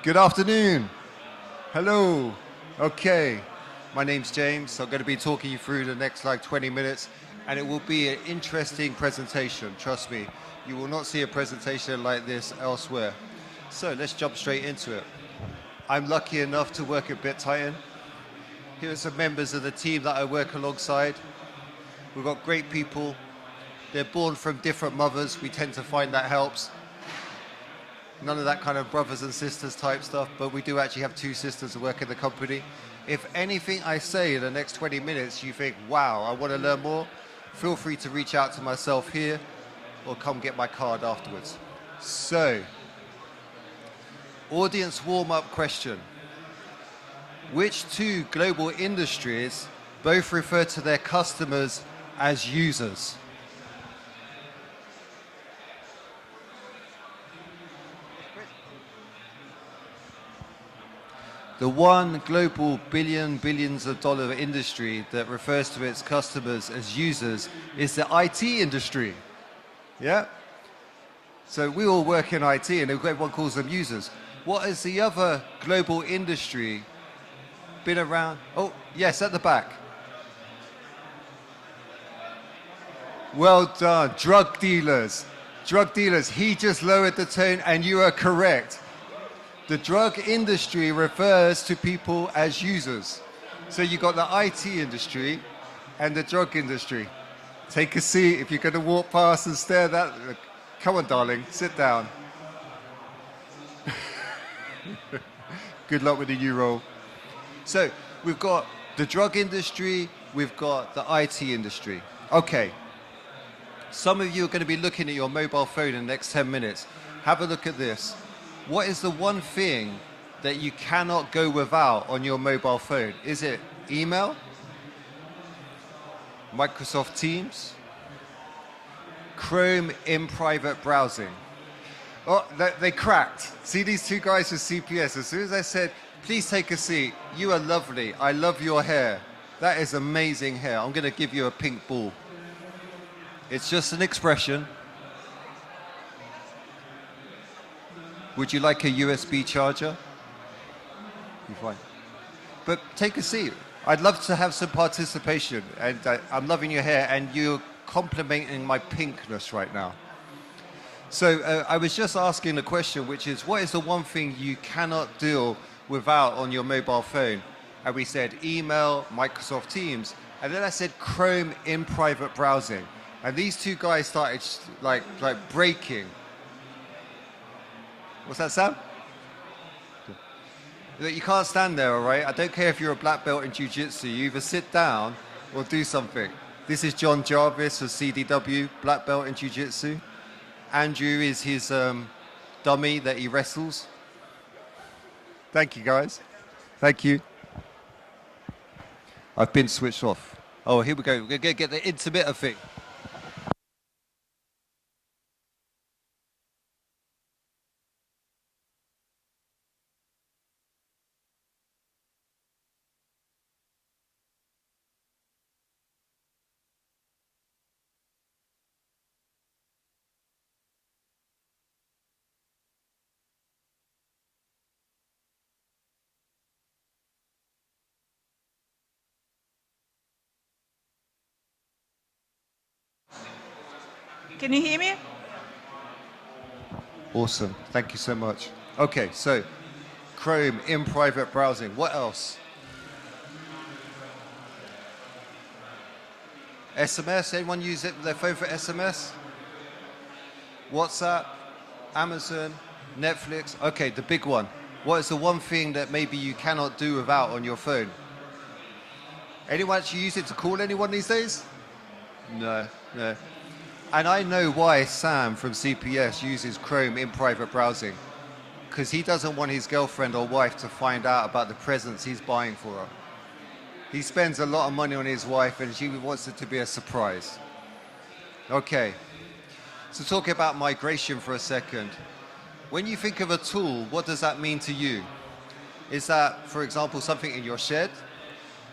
Good afternoon. Hello. Okay. My name's James. I'm going to be talking you through the next 20 minutes, and it will be an interesting presentation. Trust me. You will not see a presentation like this elsewhere. So let's jump straight into it. I'm lucky enough to work at BitTitan. Here are some members of the team that I work alongside. We've got great people. They're born from different mothers. We tend to find that helps. None of that kind of brothers and sisters type stuff, but we do actually have two sisters who work in the company. If anything I say in the next 20 minutes, you think, wow, I want to learn more, feel free to reach out to myself here or come get my card afterwards. So, audience warm-up question. Which two global industries both refer to their customers as users? The one global billions of dollar industry that refers to its customers as users is the IT industry. Yeah? So we all work in IT and everyone calls them users. What is the other global industry been around? Oh, yes, at the back. Well done, drug dealers. Drug dealers, he just lowered the tone and you are correct. The drug industry refers to people as users. So you got the IT industry and the drug industry. Take a seat. If you're going to walk past and stare that, come on, darling, sit down. Good luck with the new role. So we've got the drug industry, we've got the IT industry. Okay. Some of you are going to be looking at your mobile phone in the next 10 minutes. Have a look at this. What is the one thing that you cannot go without on your mobile phone? Is it email? Microsoft Teams? Chrome in private browsing? Oh, they cracked. See these two guys with CPS? As soon as I said, please take a seat. You are lovely. I love your hair. That is amazing hair. I'm going to give you a pink ball. It's just an expression. Would you like a USB charger? You're fine. But take a seat. I'd love to have some participation. And I'm loving your hair, and you're complimenting my pinkness right now. So I was just asking a question, which is, what is the one thing you cannot deal without on your mobile phone? And we said email, Microsoft Teams. And then I said Chrome in private browsing. And these two guys started like breaking. What's that, Sam? You can't stand there, all right? I don't care if you're a black belt in jiu-jitsu. You either sit down or do something. This is John Jarvis of CDW, black belt in jiu-jitsu. Andrew is his dummy that he wrestles. Thank you, guys. Thank you. I've been switched off. Oh, here we go. We're going to get the intermitter thing. Can you hear me? Awesome. Thank you so much. Okay, so Chrome in private browsing. What else? SMS. Anyone use their phone for SMS? WhatsApp, Amazon, Netflix. Okay, the big one. What is the one thing that maybe you cannot do without on your phone? Anyone actually use it to call anyone these days? No. And I know why Sam from CPS uses Chrome in private browsing. Because he doesn't want his girlfriend or wife to find out about the presents he's buying for her. He spends a lot of money on his wife and she wants it to be a surprise. Okay, so talking about migration for a second. When you think of a tool, what does that mean to you? Is that, for example, something in your shed?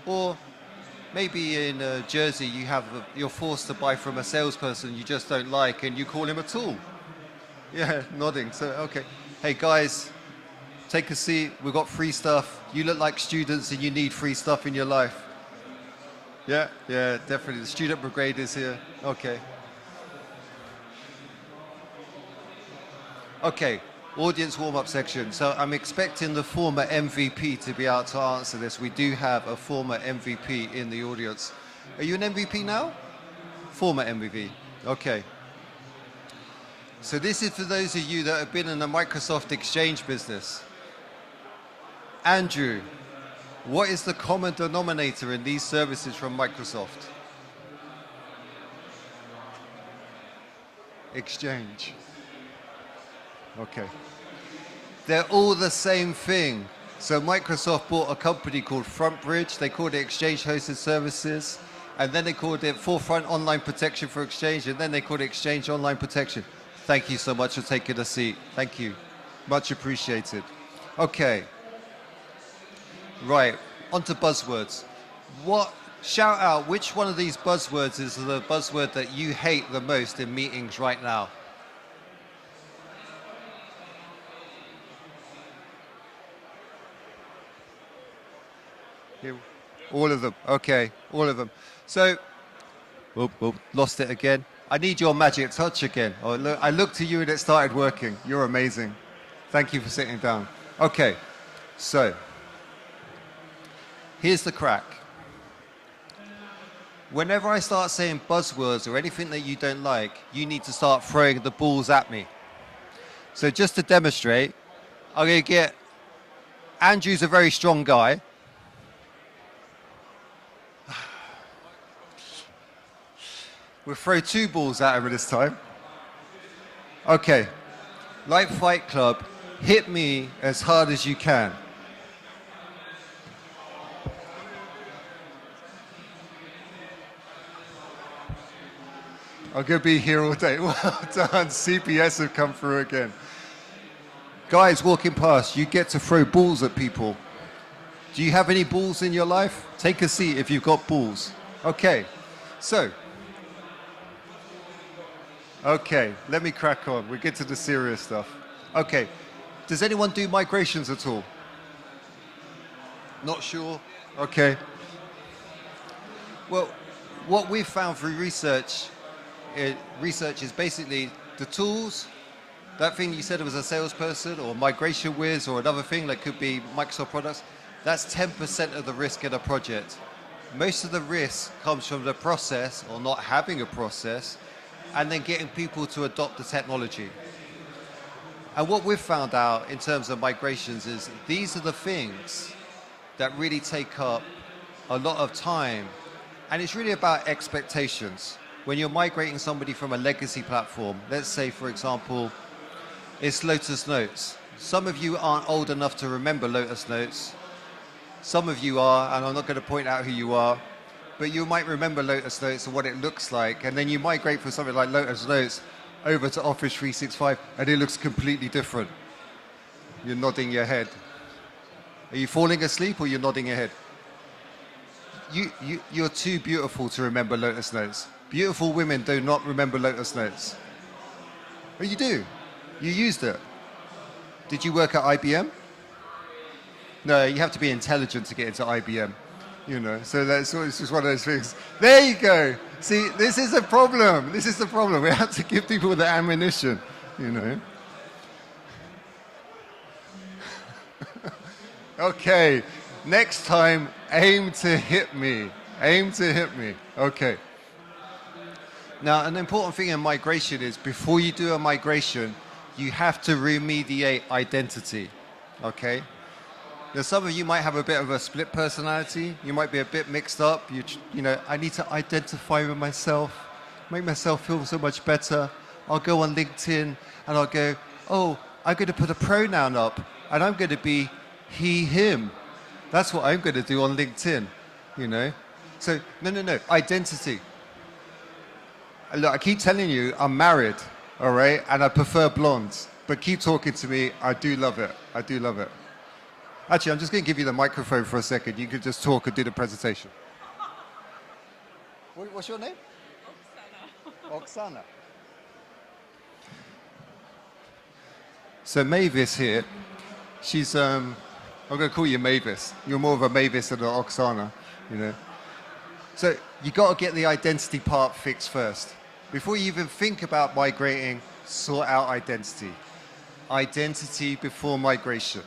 Or maybe in Jersey, you're forced to buy from a salesperson you just don't like and you call him a tool? Yeah, nodding, so okay. Hey guys, take a seat. We've got free stuff. You look like students and you need free stuff in your life. Yeah, yeah, definitely. The student brigade is here. Okay. Okay, audience warm-up section. So I'm expecting the former MVP to be able to answer this. We do have a former MVP in the audience. Are you an MVP now? Former MVP. Okay. So this is for those of you that have been in the Microsoft Exchange business. Andrew, what is the common denominator in these services from Microsoft? Exchange. Okay. They're all the same thing. So Microsoft bought a company called FrontBridge. They called it Exchange Hosted Services. And then they called it Forefront Online Protection for Exchange. And then they called it Exchange Online Protection. Thank you so much for taking a seat. Thank you. Much appreciated. Okay. Right. On to buzzwords. Shout out, which one of these buzzwords is the buzzword that you hate the most in meetings right now? All of them. Okay, all of them. So, lost it again. I need your magic touch again. Oh, look, I looked to you and it started working. You're amazing. Thank you for sitting down. Okay, so here's the crack. Whenever I start saying buzzwords or anything that you don't like, you need to start throwing the balls at me. So just to demonstrate, I'm going to get, Andrew's a very strong guy. We'll throw 2 balls at him this time. Okay, like Fight Club, hit me as hard as you can. I'm going to be here all day. Well done, CPS have come through again. Guys walking past, you get to throw balls at people. Do you have any balls in your life? Take a seat if you've got balls. Okay, so. Okay, let me crack on. We'll get to the serious stuff. Okay, does anyone do migrations at all? Not sure? Okay. Well, what we've found through research is basically the tools, that thing you said it was a salesperson or MigrationWiz or another thing that could be Microsoft products, that's 10% of the risk in a project. Most of the risk comes from the process or not having a process and then getting people to adopt the technology. And what we've found out in terms of migrations is these are the things that really take up a lot of time. And it's really about expectations. When you're migrating somebody from a legacy platform, let's say, for example, it's Lotus Notes. Some of you aren't old enough to remember Lotus Notes. Some of you are, and I'm not going to point out who you are, but you might remember Lotus Notes and what it looks like, and then you migrate from something like Lotus Notes over to Office 365, and it looks completely different. You're nodding your head. Are you falling asleep or you're nodding your head? You're too beautiful to remember Lotus Notes. Beautiful women do not remember Lotus Notes. Oh, you do? You used it. Did you work at IBM? No, you have to be intelligent to get into IBM. You know, so it's just one of those things. There you go. See, this is a problem. This is the problem. We have to give people the ammunition, you know. Okay, next time, aim to hit me. Aim to hit me. Okay. Now, an important thing in migration is before you do a migration, you have to remediate identity, okay? Now, some of you might have a bit of a split personality. You might be a bit mixed up. You know, I need to identify with myself, make myself feel so much better. I'll go on LinkedIn and I'll go, oh, I'm going to put a pronoun up and I'm going to be he, him. That's what I'm going to do on LinkedIn, you know? So, no, identity. Look, I keep telling you I'm married, all right? And I prefer blondes. But keep talking to me. I do love it. I do love it. Actually, I'm just going to give you the microphone for a second. You can just talk and do the presentation. What's your name? Oksana. Oksana. So Mavis here, She's, I'm going to call you Mavis. You're more of a Mavis than an Oksana, you know. So you got to get the identity part fixed first. Before you even think about migrating, sort out identity. Identity before migration.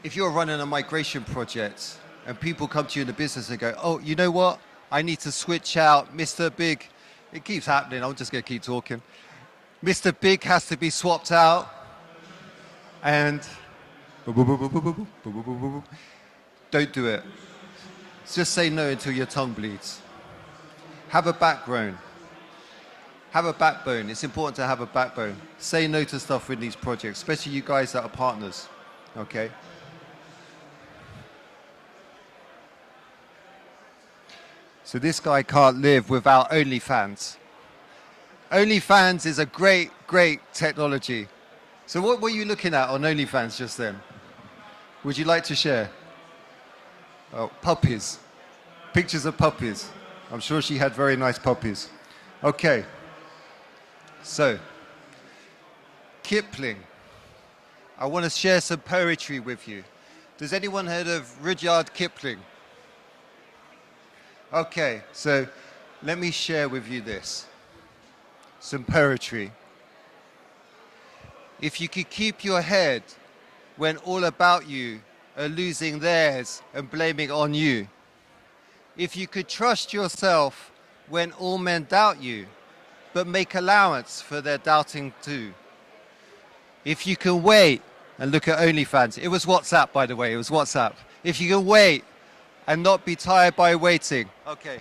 If you're running a migration project and people come to you in the business and go, oh, you know what? I need to switch out Mr. Big. It keeps happening. I'm just going to keep talking. Mr. Big has to be swapped out. And don't do it. Just say no until your tongue bleeds. Have a backbone. Have a backbone. It's important to have a backbone. Say no to stuff with these projects, especially you guys that are partners. Okay? So this guy can't live without OnlyFans. OnlyFans is a great, great technology. So what were you looking at on OnlyFans just then? Would you like to share? Oh, puppies. Pictures of puppies. I'm sure she had very nice puppies. Okay. So, Kipling. I want to share some poetry with you. Does anyone heard of Rudyard Kipling? Okay, so let me share with you this. Some poetry. If you could keep your head when all about you are losing theirs and blaming on you. If you could trust yourself when all men doubt you, but make allowance for their doubting too. If you can wait and look at OnlyFans. It was WhatsApp, by the way, it was WhatsApp. If you can wait and not be tired by waiting. Okay.